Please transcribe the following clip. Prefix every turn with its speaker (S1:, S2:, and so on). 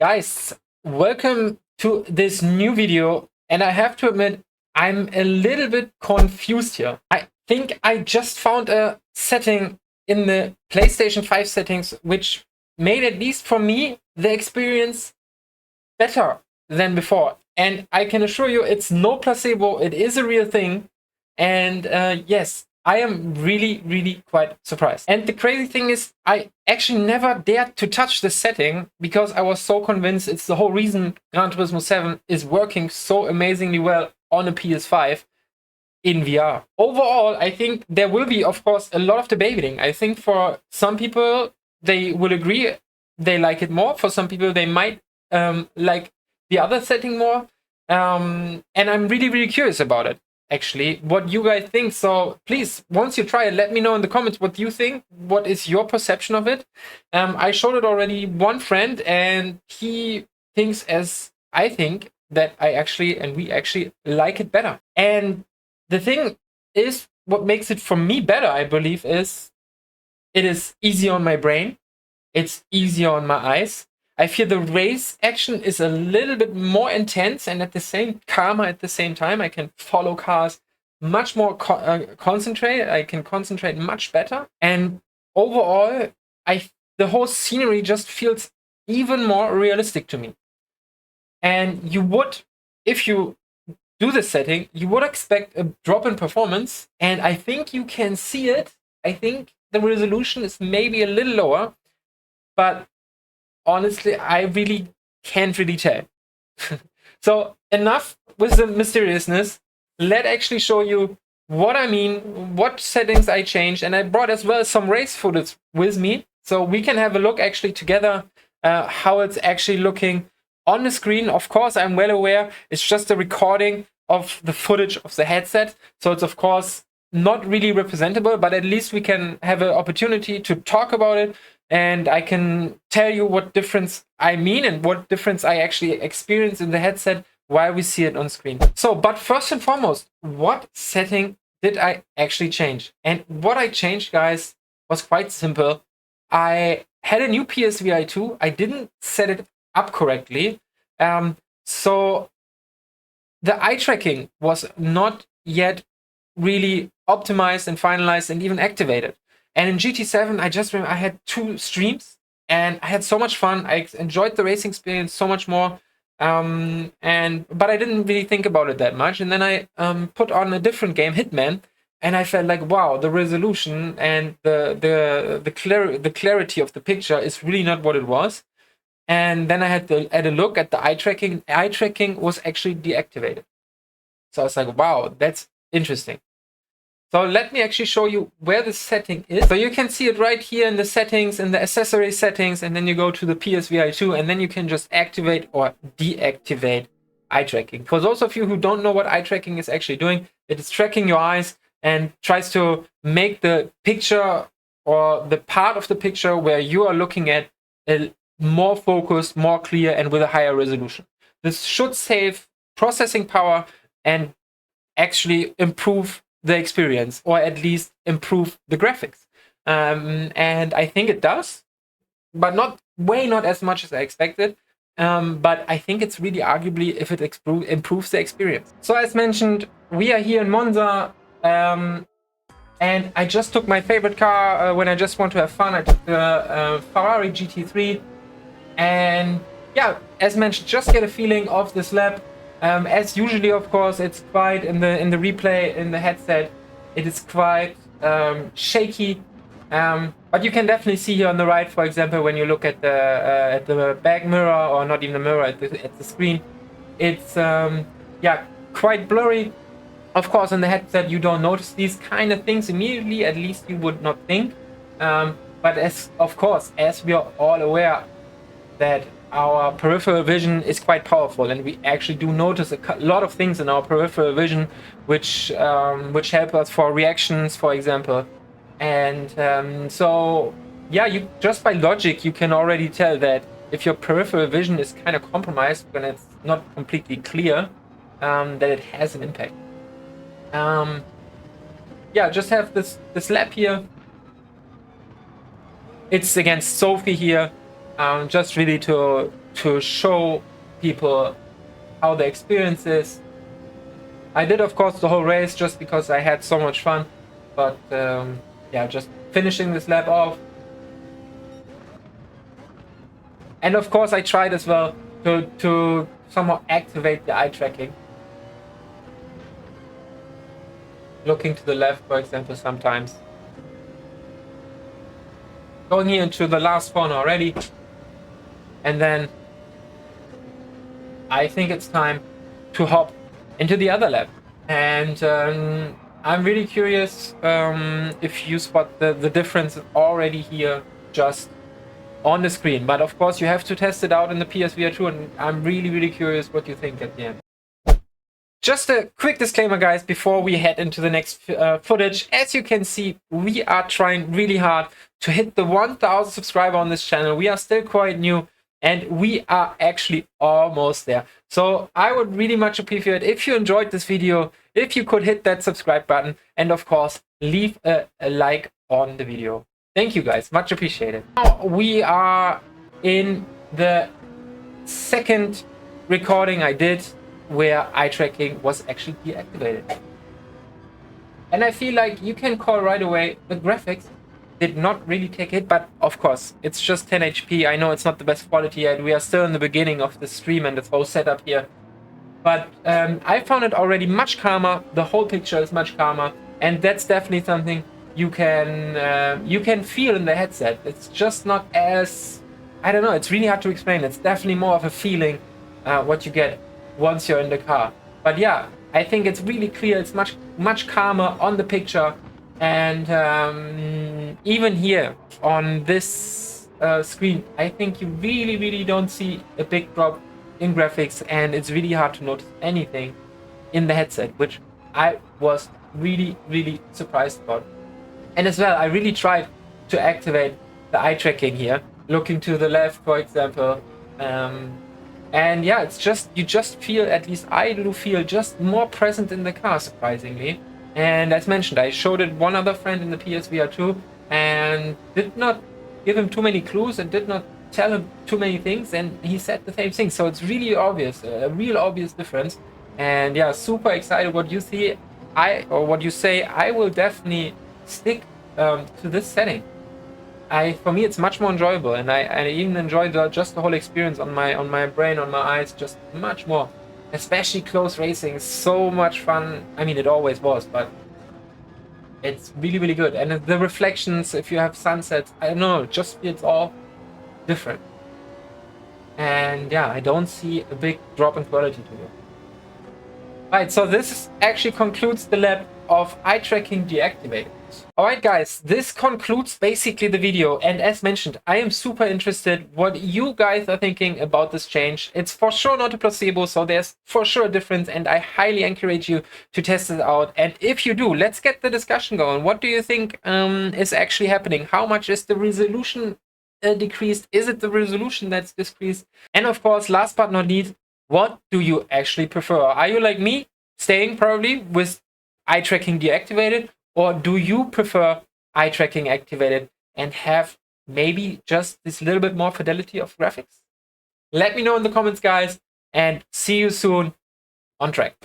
S1: Guys, welcome to this new video, and I have to admit I'm a little bit confused here. I think I just found a setting in the PlayStation 5 settings which made, at least for me, the experience better than before. And I can assure you it's no placebo, it is a real thing. And yes, I am really quite surprised. And the crazy thing is, I actually never dared to touch the setting because I was so convinced it's the whole reason Gran Turismo 7 is working so amazingly well on a PS5 in VR. Overall, I think there will be, of course, a lot of debating. I think for some people, they will agree they like it more. For some people, they might like the other setting more. And I'm really curious about it, actually, what you guys think. So please, once you try it, let me know in the comments what you think. What is your perception of it? I showed it already one friend, and he thinks as I think, that we actually like it better. And the thing is, what makes it for me better, I believe, is it is easy on my brain. It's easy on my eyes. I feel the race action is a little bit more intense and at the same calmer at the same time. I can follow cars much more concentrated. I can concentrate much better. And overall, the whole scenery just feels even more realistic to me. And you would, if you do this setting, you would expect a drop in performance, and I think you can see it. I think the resolution is maybe a little lower, but honestly, I really can't really tell. So enough with the mysteriousness. Let actually show you what I mean, what settings I changed, and I brought as well some race footage with me, so we can have a look actually together how it's actually looking on the screen. Of course, I'm well aware it's just a recording of the footage of the headset, so it's of course not really representable, but at least we can have an opportunity to talk about it, and I can tell you what difference I mean and what difference I actually experience in the headset while we see it on screen. So, but first and foremost, what setting did I actually change? And what I changed, guys, was quite simple. I had a new PSVR 2. I didn't set it up correctly. So the eye tracking was not yet really optimized and finalized and even activated. And in GT7, I just remember I had 2 streams and I had so much fun. I enjoyed the racing experience so much more. But I didn't really think about it that much. And then I put on a different game, Hitman, and I felt like, wow, the resolution and the clarity of the picture is really not what it was. And then I had a look at the eye tracking. Eye tracking was actually deactivated. So I was like, wow, that's interesting. So let me actually show you where the setting is. So you can see it right here in the settings, in the accessory settings, and then you go to the PSVR 2, and then you can just activate or deactivate eye tracking. For those of you who don't know what eye tracking is actually doing, it is tracking your eyes and tries to make the picture or the part of the picture where you are looking at more focused, more clear, and with a higher resolution. This should save processing power and actually improve the experience, or at least improve the graphics. And I think it does, but not as much as I expected. But I think it's really arguably if it improves the experience. So as mentioned, we are here in Monza, and I just took my favorite car when I just want to have fun. I took the Ferrari GT3, and yeah, as mentioned, just get a feeling of this lap. As usually, of course, it's quite in the replay in the headset. It is quite shaky, but you can definitely see here on the right, for example, when you look at the back mirror, or not even the mirror, at the screen, it's yeah, quite blurry. Of course, in the headset you don't notice these kind of things immediately. At least you would not think. But as we are all aware that our peripheral vision is quite powerful, and we actually do notice a lot of things in our peripheral vision which help us for reactions, for example. And so yeah, you just by logic you can already tell that if your peripheral vision is kind of compromised when it's not completely clear, that it has an impact. Yeah, just have this lap here. It's against Sophie here. Just really to to show people how the experience is. I did, of course, the whole race just because I had so much fun. But yeah, just finishing this lap off. And of course, I tried as well to somehow activate the eye tracking. Looking to the left, for example, sometimes. Going here into the last corner already. And then I think it's time to hop into the other lap. And I'm really curious if you spot the difference already here just on the screen. But of course, you have to test it out in the PSVR 2, and I'm really curious what you think at the end. Just a quick disclaimer, guys, before we head into the next footage. As you can see, we are trying really hard to hit the 1,000 subscriber on this channel. We are still quite new, and we are actually almost there. So I would really much appreciate it if you enjoyed this video, if you could hit that subscribe button, and of course, leave a like on the video. Thank you, guys. Much appreciated. Now we are in the second recording I did where eye tracking was actually deactivated. And I feel like you can call right away the graphics did not really take it, but of course it's just 10 HP. I know it's not the best quality yet. We are still in the beginning of the stream and this whole setup here. But I found it already much calmer. The whole picture is much calmer, and that's definitely something you can feel in the headset. It's just not as, I don't know, it's really hard to explain. It's definitely more of a feeling what you get once you're in the car. But yeah, I think it's really clear. It's much calmer on the picture, and even here on this screen, I think you really don't see a big drop in graphics, and it's really hard to notice anything in the headset, which I was really surprised about. And as well, I really tried to activate the eye tracking here, looking to the left, for example. And yeah, it's just, you just feel, at least I do feel, just more present in the car, surprisingly. And as mentioned, I showed it one other friend in the PSVR 2 and did not give him too many clues and did not tell him too many things, and he said the same thing. So it's really obvious, a real obvious difference. And yeah, super excited what you see. What you say. I will definitely stick to this setting. For me, it's much more enjoyable, and I even enjoy just the whole experience on my brain, on my eyes, just much more. Especially close racing is so much fun. I mean, it always was, but it's really good. And the reflections, if you have sunsets, I don't know, just it's all different. And yeah, I don't see a big drop in quality to it. Right, so this actually concludes the lab of eye tracking deactivated. Alright guys, this concludes basically the video, and as mentioned, I am super interested what you guys are thinking about this change. It's for sure not a placebo, so there's for sure a difference, and I highly encourage you to test it out. And if you do, let's get the discussion going. What do you think is actually happening? How much is the resolution decreased? Is it the resolution that's decreased? And of course, last but not least, what do you actually prefer? Are you like me, staying probably with eye tracking deactivated, or do you prefer eye tracking activated and have maybe just this little bit more fidelity of graphics? Let me know in the comments, guys, and see you soon on track.